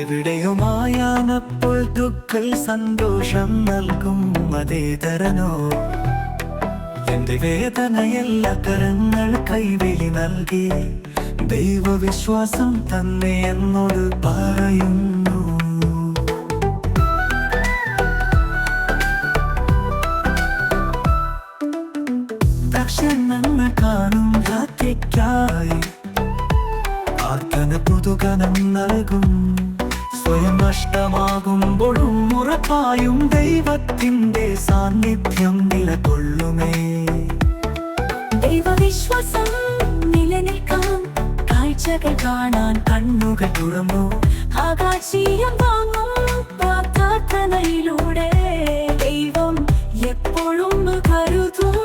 എവിടെയുമായാനപ്പോൾ ദുഃഖൽ സന്തോഷം നൽകും അതേതരനോ. എന്റെ വേദനയെല്ലാ കരങ്ങൾ കൈവിളി നൽകി ദൈവവിശ്വാസം തന്നെ എന്നോട് പറയുന്നു. ദർശനങ്ങൾ കാണും രാത്രിക്കായി പ്രാർത്ഥന പുതുകനം നൽകും. സ്വയം നഷ്ടമാകുമ്പോഴും ഉറപ്പായും ദൈവത്തിന്റെ സാന്നിധ്യം നിലകൊള്ളുമേ. ദൈവവിശ്വാസം നിലനിൽക്കാൻ കാഴ്ചകൾ കാണാൻ കണ്ണുകൾ തുറന്നു. ആകാശീയം വാങ്ങും പ്രാർത്ഥനയിലൂടെ ദൈവം എപ്പോഴും കരുതും.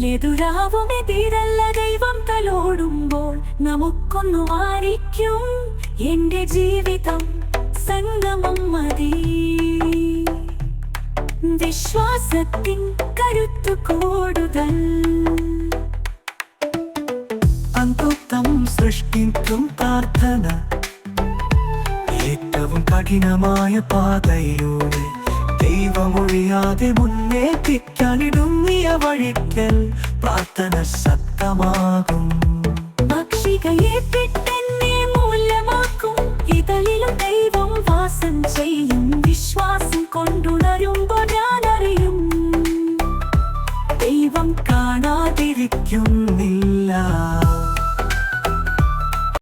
എതിരാവുമെതിരല്ല ദൈവം തലോടുമ്പോൾ നമുക്കൊന്നു മാറിക്കും. എന്റെ ജീവിതം സംഗമം മതി. വിശ്വാസത്തിൻ കരുത്തു കൂടുതൽ. അന്തുത്തം സൃഷ്ടിക്കും പ്രാർത്ഥന ഏറ്റവും കഠിനമായ പാതയിലൂടെ ദൈവമൊഴിയാതെ മുന്നേറ്റിക്കാനിടുങ്ങിയ വഴിക്കൽ പ്രാർത്ഥന ശക്തമാകും. ഭക്ഷികയെ പെട്ടെന്നെ മൂല്യമാക്കും. ഇതളിലും ദൈവം വാസം ചെയ്യും. വിശ്വാസം കൊണ്ടുണരുമ്പോൾ ഞാനറിയും ദൈവം കാണാതിരിക്കുന്നില്ല.